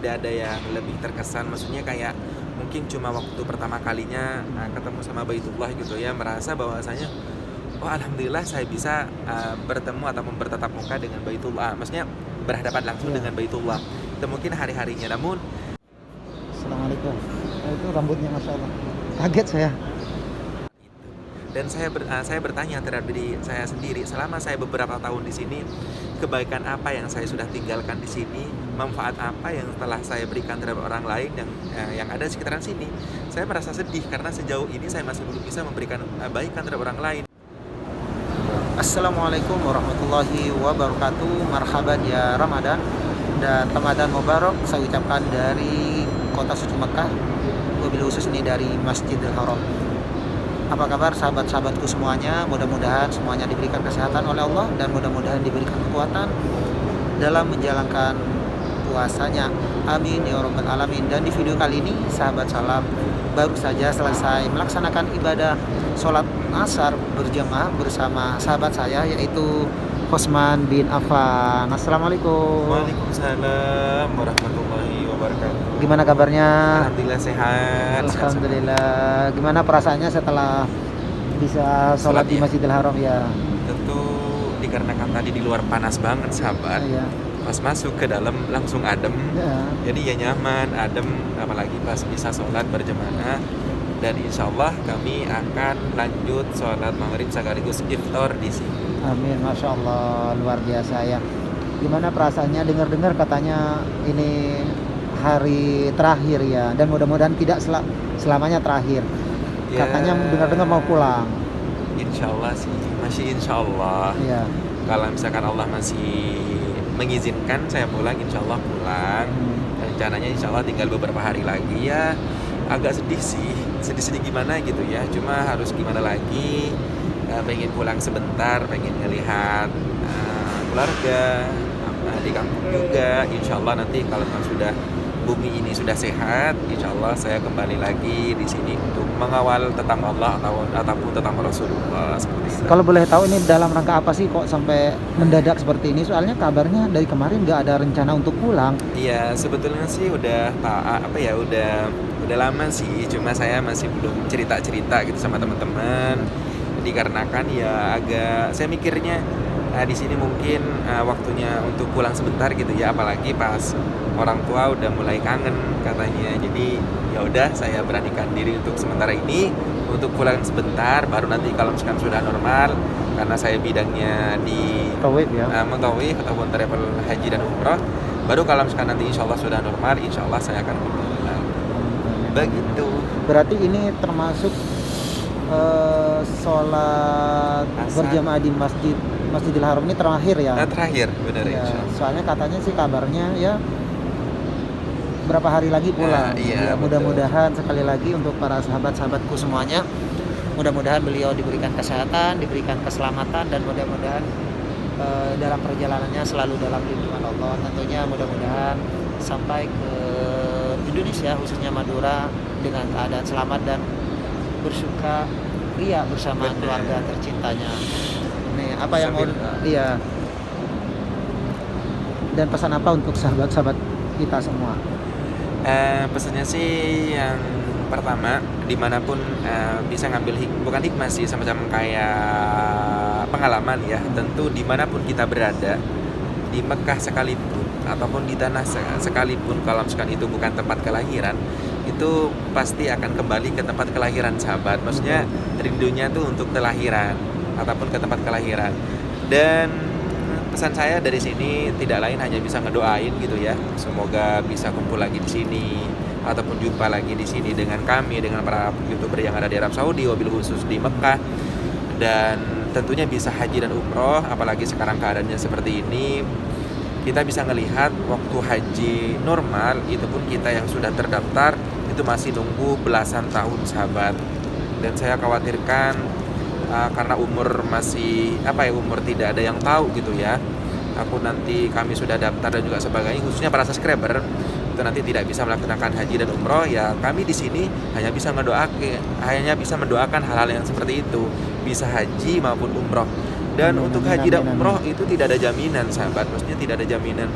tidak ada yang lebih terkesan, maksudnya kayak mungkin cuma waktu pertama kalinya ketemu sama Baitullah gitu ya, merasa bahwasanya oh alhamdulillah saya bisa bertemu ataupun bertatap muka dengan Baitullah, maksudnya berhadapan langsung Iya. dengan Baitullah. Itu mungkin hari-harinya, namun Assalamualaikum. Itu rambutnya Masya Allah. Kaget saya. dan saya bertanya terhadap diri saya sendiri, selama saya beberapa tahun di sini, kebaikan apa yang saya sudah tinggalkan di sini, manfaat apa yang telah saya berikan terhadap orang lain yang ada di sekitaran sini. Saya merasa sedih karena sejauh ini saya masih belum bisa memberikan kebaikan terhadap orang lain. Assalamualaikum warahmatullahi wabarakatuh. Marhaban ya Ramadan dan Ramadan Mubarak saya ucapkan dari kota suci Mekah, wabil khusus ini dari Masjidil Haram. Apa kabar sahabat-sahabatku semuanya? Mudah-mudahan semuanya diberikan kesehatan oleh Allah dan mudah-mudahan diberikan kekuatan dalam menjalankan puasanya. Amin ya rabbal alamin. Dan di video kali ini sahabat salam baru saja selesai melaksanakan ibadah sholat asar berjamaah bersama sahabat saya yaitu Utsman bin Affan. Assalamualaikum. Waalaikumsalam warahmatullahi wabarakatuh. Gimana kabarnya? Alhamdulillah sehat. Alhamdulillah. Gimana perasaannya setelah bisa sholat di ya? Masjidil Haram ya? Tentu dikarenakan tadi di luar panas banget sahabat. Iya. Pas masuk ke dalam langsung adem. Ya. Jadi ya nyaman, adem, apalagi pas bisa sholat berjamaah. Dan insya Allah kami akan lanjut sholat maghrib sekaligus iftar di sini. Amin, Masya Allah, luar biasa ya. Gimana perasaannya dengar-dengar katanya ini hari terakhir ya, dan mudah-mudahan tidak selamanya terakhir. Ya, Katanya dengar-dengar mau pulang. Insya Allah sih, masih insya Allah. Iya. Kalau misalkan Allah masih mengizinkan saya pulang, insya Allah pulang. Rencananya insya Allah tinggal beberapa hari lagi ya. Agak sedih sih, sedih-sedih gimana gitu ya. Cuma harus gimana lagi, pengen pulang sebentar, pengen ngelihat keluarga di kampung juga. Insya Allah nanti kalau sudah bumi ini sudah sehat, insya Allah saya kembali lagi di sini untuk mengawal tentang Allah ataupun tentang Rasulullah seperti itu. Kalau boleh tahu ini dalam rangka apa sih kok sampai mendadak seperti ini? Soalnya kabarnya dari kemarin nggak ada rencana untuk pulang. Iya, sebetulnya sih udah udah lama sih, cuma saya masih belum cerita-cerita gitu sama teman-teman. Dikarenakan ya agak saya mikirnya di sini mungkin waktunya untuk pulang sebentar gitu ya, apalagi pas orang tua udah mulai kangen katanya. Jadi ya udah saya beranikan diri untuk sementara ini untuk pulang sebentar, baru nanti kalau misalkan sudah normal, karena saya bidangnya di Tawif ya. Mentawif ataupun travel haji dan umroh, baru kalau misalkan nanti insya Allah sudah normal, insya Allah saya akan kembali lagi. Begitu. Berarti ini termasuk sholat berjamaah di Masjidil Haram ini terakhir ya? Terakhir, benar Ya, insya Allah. soalnya katanya sih kabarnya ya berapa hari lagi pulang. Iya, Ya, mudah-mudahan sekali lagi untuk para sahabat-sahabatku semuanya, mudah-mudahan beliau diberikan kesehatan, diberikan keselamatan, dan mudah-mudahan dalam perjalanannya selalu dalam lindungan Allah. Tentunya mudah-mudahan sampai ke Indonesia khususnya Madura dengan keadaan selamat dan bersuka ria bersama keluarga tercintanya. Nih, apa yang mau iya. Dan pesan apa untuk sahabat-sahabat kita semua? Pesannya sih yang pertama, dimanapun bisa ngambil bukan hikmah sih, semacam kayak pengalaman ya. Tentu dimanapun kita berada, di Mekah sekalipun ataupun di tanah sekalipun, kalau misalkan itu bukan tempat kelahiran, itu pasti akan kembali ke tempat kelahiran sahabat. Maksudnya rindunya tuh untuk kelahiran ataupun ke tempat kelahiran. Dan pesan saya dari sini tidak lain hanya bisa ngedoain gitu ya, semoga bisa kumpul lagi di sini ataupun jumpa lagi di sini dengan kami, dengan para YouTuber yang ada di Arab Saudi, wabil khusus di Mekah, dan tentunya bisa haji dan umroh. Apalagi sekarang keadaannya seperti ini, kita bisa ngelihat waktu haji normal itu pun kita yang sudah terdaftar itu masih nunggu belasan tahun sahabat. Dan saya khawatirkan karena umur masih umur tidak ada yang tahu gitu ya. Kami sudah daftar dan juga sebagainya, khususnya para subscriber itu nanti tidak bisa melaksanakan haji dan umroh, ya kami di sini hanya bisa mendoakan hal-hal yang seperti itu, bisa haji maupun umroh. Dan untuk haji dan umroh itu tidak ada jaminan sahabat, maksudnya tidak ada jaminan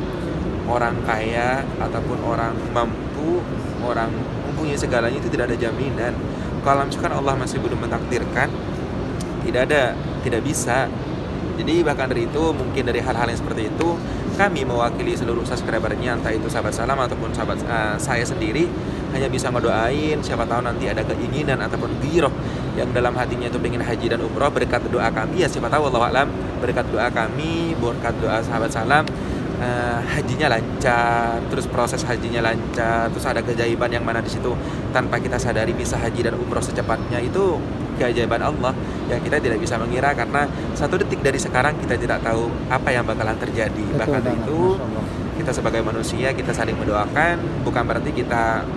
orang kaya ataupun orang mampu, orang mempunyai segalanya itu tidak ada jaminan. Kalau misalkan Allah masih belum mentakdirkan, tidak bisa. Jadi bahkan dari itu, mungkin dari hal-hal yang seperti itu, kami mewakili seluruh subscribernya, entah itu sahabat salam ataupun sahabat saya sendiri, hanya bisa ngedoain. Siapa tahu nanti ada keinginan ataupun giroh yang dalam hatinya itu pengen haji dan umroh, berkat doa kami ya, siapa tahu, wallahu alam, berkat doa kami, berkat doa sahabat salam, hajinya lancar, terus proses hajinya lancar, terus ada keajaiban yang mana di situ tanpa kita sadari bisa haji dan umroh secepatnya. Itu keajaiban Allah yang kita tidak bisa mengira, karena satu detik dari sekarang kita tidak tahu apa yang bakalan terjadi. Betul Bahkan banget, itu Masya Allah. kita sebagai manusia kita saling mendoakan, bukan berarti kita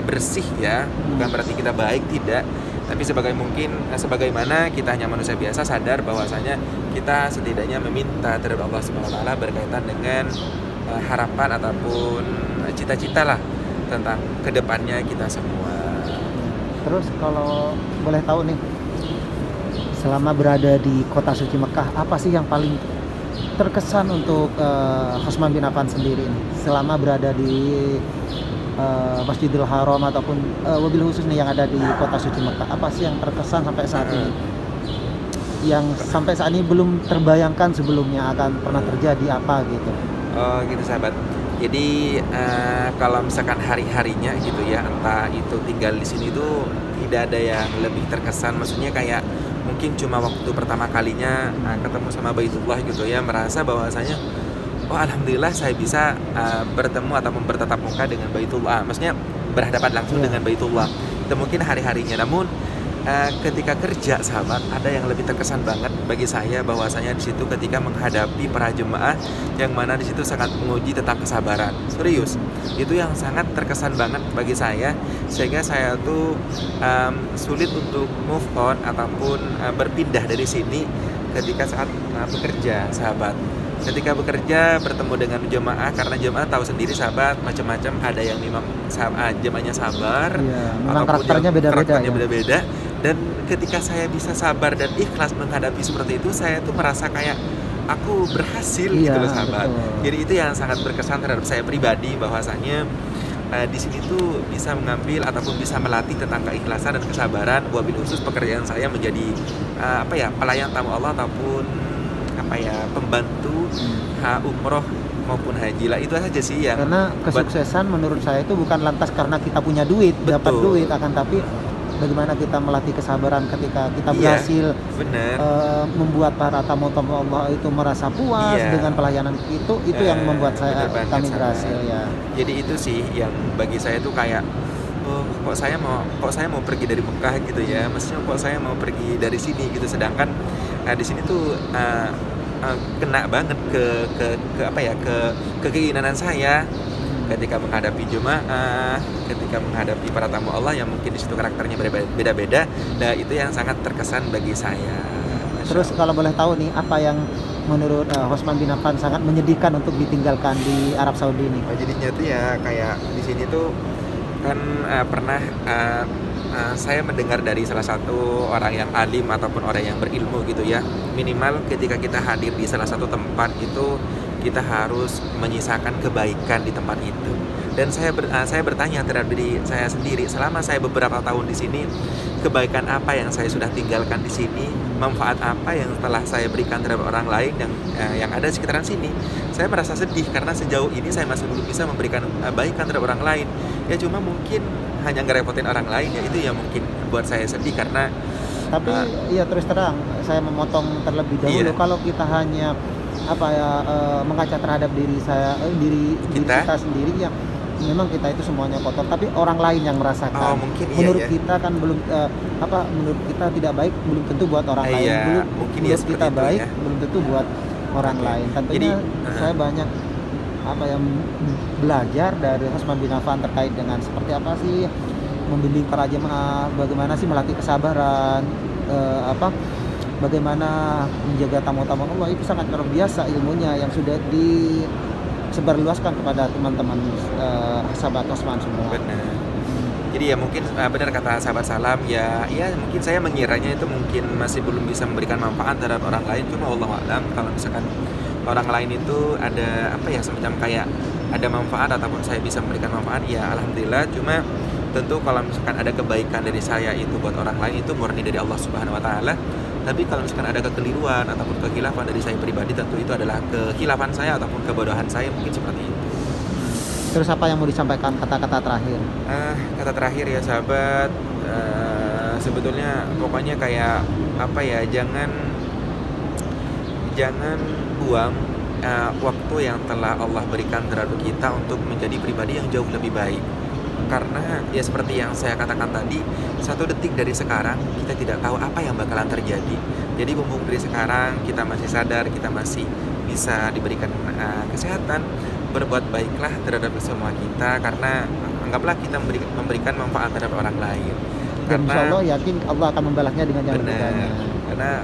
bersih ya, bukan berarti kita baik, tidak. Tapi sebagaimana kita hanya manusia biasa, sadar bahwasanya kita setidaknya meminta terhadap Allah Subhanahu wa taala berkaitan dengan harapan ataupun cita-cita lah tentang kedepannya kita semua. Terus kalau boleh tahu nih, selama berada di kota suci Mekah, apa sih yang paling terkesan untuk Utsman bin Affan sendiri ini selama berada di Masjidil Haram ataupun wabil khusus nih yang ada di kota suci Mekah? Apa sih yang terkesan sampai saat ini, yang sampai saat ini belum terbayangkan sebelumnya akan pernah terjadi apa gitu? Oh gitu sahabat. Jadi kalau misalkan hari-harinya gitu ya, entah itu tinggal di sini tuh tidak ada yang lebih terkesan. Maksudnya kayak mungkin cuma waktu pertama kalinya ketemu sama Baitullah gitu ya, merasa bahwasanya oh alhamdulillah saya bisa bertemu atau bertatap muka dengan Baitullah. Maksudnya berhadapan langsung dengan Baitullah. Itu mungkin hari-harinya. Namun ketika kerja sahabat, ada yang lebih terkesan banget bagi saya, bahwasanya di situ ketika menghadapi para jemaah yang mana di situ sangat menguji tentang kesabaran. Serius, itu yang sangat terkesan banget bagi saya, sehingga saya tuh sulit untuk move on ataupun berpindah dari sini ketika saat bekerja sahabat. Ketika bekerja bertemu dengan jemaah, karena jemaah tahu sendiri sahabat, macam-macam, ada yang memang jemaahnya sabar, memang karakternya beda-beda ya. beda-beda. Dan ketika saya bisa sabar dan ikhlas menghadapi seperti itu, saya tuh merasa kayak aku berhasil gitu loh sahabat. Betul. Jadi itu yang sangat berkesan terhadap saya pribadi, bahwasanya di sini tuh bisa mengambil ataupun bisa melatih tentang keikhlasan dan kesabaran. Wabil khusus pekerjaan saya menjadi pelayan tamu Allah ataupun pembantu umroh maupun haji lah. Itu aja sih yang karena kesuksesan menurut saya itu bukan lantas karena kita punya duit, dapat duit, akan tapi bagaimana kita melatih kesabaran ketika kita berhasil membuat para tamu-tamu Allah itu merasa puas dengan pelayanan itu yang membuat kami berhasil ya. Jadi itu sih yang bagi saya tuh kayak kok saya mau pergi dari Mekah gitu ya, maksudnya kok saya mau pergi dari sini gitu, sedangkan di sini tuh kena banget ke keinginan saya ketika menghadapi jemaah, ketika menghadapi para tamu Allah yang mungkin di situ karakternya beda-beda. Nah itu yang sangat terkesan bagi saya. Terus kalau boleh tahu nih, apa yang menurut Utsman bin Affan sangat menyedihkan untuk ditinggalkan di Arab Saudi ini? Jadinya tuh ya kayak di sini tuh kan pernah saya mendengar dari salah satu orang yang alim ataupun orang yang berilmu gitu ya, minimal ketika kita hadir di salah satu tempat itu kita harus menyisakan kebaikan di tempat itu. Dan saya bertanya terhadap diri saya sendiri, selama saya beberapa tahun di sini, kebaikan apa yang saya sudah tinggalkan di sini, manfaat apa yang telah saya berikan terhadap orang lain yang ada di sekitaran sini. Saya merasa sedih karena sejauh ini saya masih belum bisa memberikan kebaikan terhadap orang lain. Ya cuma mungkin hanya ngerepotin orang lain, ya itu yang mungkin buat saya sedih. Karena tapi ya terus terang saya memotong terlebih dahulu, kalau kita hanya mengaca terhadap diri kita sendiri, yang memang kita itu semuanya kotor, tapi orang lain yang merasakan. Menurut kita kan belum menurut kita tidak baik, belum tentu buat orang lain. Menurut kita baik, belum tentu buat orang lain. Tentunya saya banyak belajar dari Utsman bin Affan terkait dengan seperti apa sih membimbing para jemaah, bagaimana sih melatih kesabaran, bagaimana menjaga tamu-tamu Allah. Itu sangat luar biasa ilmunya yang sudah disebarluaskan kepada teman-teman sahabat Utsman semua. Benar. Jadi ya mungkin benar kata sahabat salam, ya mungkin saya mengiranya itu mungkin masih belum bisa memberikan manfaat terhadap orang lain. Cuma wallahu a'lam, kalau misalkan orang lain itu ada apa ya, semacam kayak ada manfaat ataupun saya bisa memberikan manfaat, ya alhamdulillah. Cuma tentu kalau misalkan ada kebaikan dari saya itu buat orang lain, itu murni dari Allah Subhanahu wa taala. Tapi kalau misalkan ada kekeliruan ataupun kekhilafan dari saya pribadi, tentu itu adalah kekhilafan saya ataupun kebodohan saya, mungkin seperti itu. Terus apa yang mau disampaikan, kata-kata terakhir? Kata terakhir ya sahabat, sebetulnya pokoknya kayak apa ya, jangan buang waktu yang telah Allah berikan terhadap kita untuk menjadi pribadi yang jauh lebih baik. Karena ya seperti yang saya katakan tadi, 1 detik dari sekarang kita tidak tahu apa yang bakalan terjadi. Jadi mumpung dari sekarang kita masih sadar, kita masih bisa diberikan kesehatan, berbuat baiklah terhadap semua kita, karena anggaplah kita memberikan manfaat terhadap orang lain. Dan Karena insya Allah yakin Allah akan membalasnya dengan yang lebih benar, banyak. karena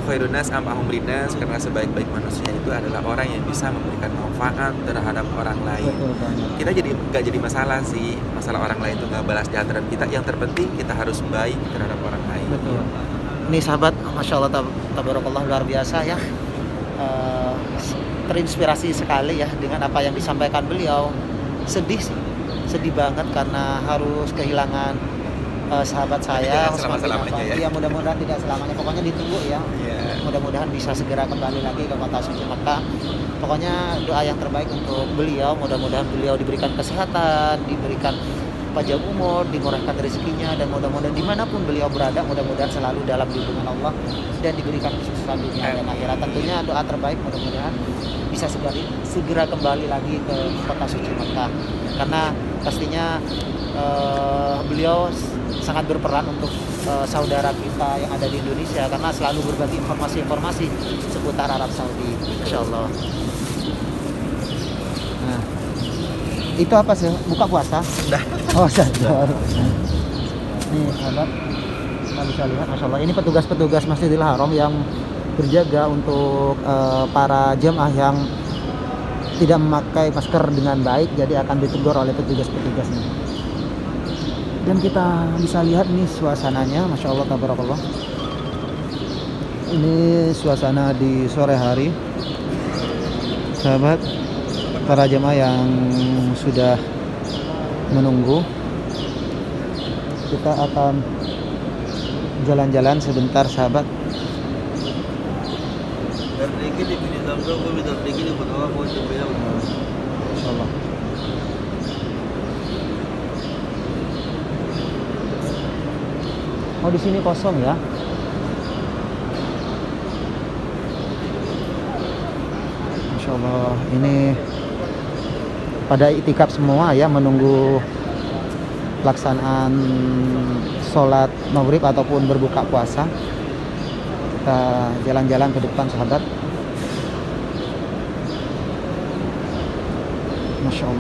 khairun nas ampahum linnas, karena sebaik-baik manusia itu adalah orang yang bisa memberikan manfaat terhadap orang lain. Betul banget. Kita nggak jadi masalah sih, masalah orang lain itu nggak balas jahat terhadap kita. Yang terpenting kita harus baik terhadap orang lain. Betul. Ini sahabat, masya Allah, tabarakallah, luar biasa ya. Terinspirasi sekali ya dengan apa yang disampaikan beliau. Sedih sih, sedih banget karena harus kehilangan sahabat saya. Tidak selama-lamanya ya. Ya mudah-mudahan tidak selamanya. Pokoknya ditunggu ya. Yeah. Mudah-mudahan bisa segera kembali lagi ke kota suci Mekah. Pokoknya doa yang terbaik untuk beliau. Mudah-mudahan beliau diberikan kesehatan, diberikan panjang umur, dimurahkan rezekinya, dan mudah-mudahan dimanapun beliau berada, mudah-mudahan selalu dalam lindungan Allah dan diberikan kesuksesan dunia dan akhirat. Tentunya doa terbaik mudah-mudahan bisa segera kembali lagi ke kota suci Mekah, karena pastinya beliau sangat berperan untuk saudara kita yang ada di Indonesia, karena selalu berbagi informasi-informasi seputar Arab Saudi. Insya Allah. Nah, itu apa sih? Buka puasa? Sudah. Oh, sadar. Nih, sahabat, kita bisa lihat, masya Allah, ini petugas-petugas Masjidil Haram yang berjaga untuk para jemaah yang tidak memakai masker dengan baik, jadi akan ditegur oleh petugas-petugasnya. Dan kita bisa lihat nih suasananya, masya Allah, tabarakallah. Ini suasana di sore hari, sahabat, para jemaah yang sudah menunggu. Kita akan jalan-jalan sebentar, sahabat. Insyaallah. Oh, di sini kosong ya. Insyaallah ini pada itikaf semua ya, menunggu pelaksanaan sholat maghrib ataupun berbuka puasa. Kita jalan-jalan ke depan, sahabat.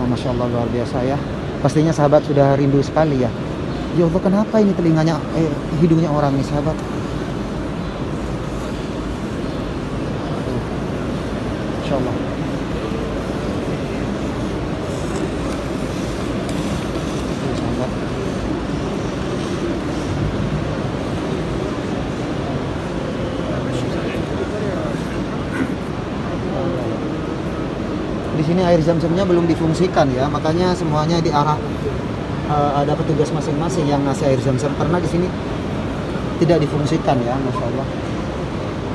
Masya Allah, luar biasa ya. Pastinya sahabat sudah rindu sekali ya. Ya Allah, kenapa ini telinganya, hidungnya orang nih, sahabat? Insya Allah. Sahabat. Di sini air zam-zamnya belum difungsikan ya, makanya semuanya diarah. Ada petugas masing-masing yang ngasih air zam-zam, karena di sini tidak difungsikan ya, masya Allah,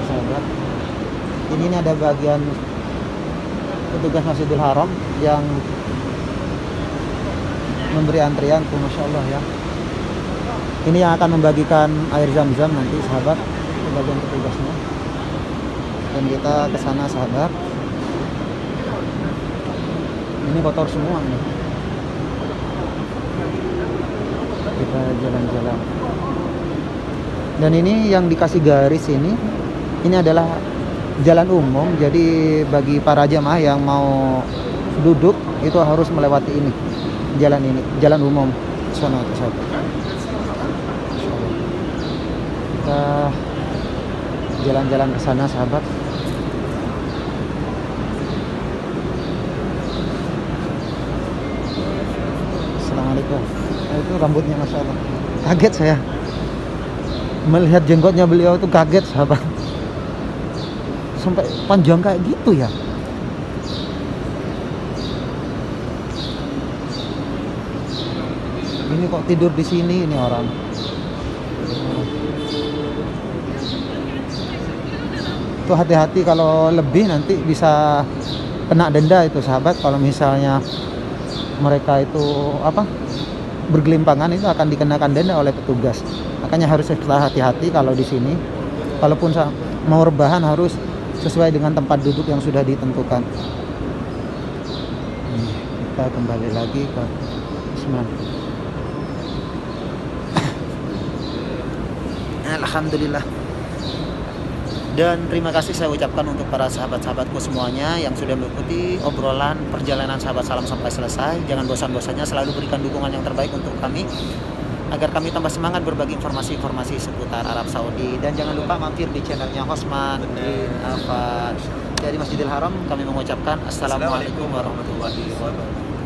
sahabat. Ini ada bagian petugas Masjidil Haram yang memberi antrian tuh, masya Allah ya. Ini yang akan membagikan air zam-zam nanti, sahabat, ke bagian petugasnya. Dan kita ke sana, sahabat. Ini kotor semua nih. Kita jalan-jalan. Dan ini yang dikasih garis ini adalah jalan umum. Jadi bagi para jamaah yang mau duduk itu harus melewati ini, jalan umum. Sana, sahabat. Kita jalan-jalan ke sana, sahabat. Assalamualaikum. Itu rambutnya, masya Allah, kaget saya melihat jenggotnya beliau, itu kaget, sahabat. sampai panjang kayak gitu ya? Ini kok tidur di sini ini orang. Tuh hati-hati kalau lebih nanti bisa kena denda itu sahabat. Kalau misalnya mereka itu bergelimpangan, itu akan dikenakan denda oleh petugas. Makanya harus ekstra hati-hati kalau di sini. Kalaupun mau rebahan harus sesuai dengan tempat duduk yang sudah ditentukan. Kita kembali lagi ke Usman. Alhamdulillah. Dan terima kasih saya ucapkan untuk para sahabat-sahabatku semuanya yang sudah mengikuti obrolan perjalanan sahabat salam sampai selesai. Jangan bosan-bosannya selalu berikan dukungan yang terbaik untuk kami agar kami tambah semangat berbagi informasi-informasi seputar Arab Saudi. Dan jangan lupa mampir di channelnya Hosman bin Affan dari Masjidil Haram. Kami mengucapkan Assalamualaikum warahmatullahi wabarakatuh.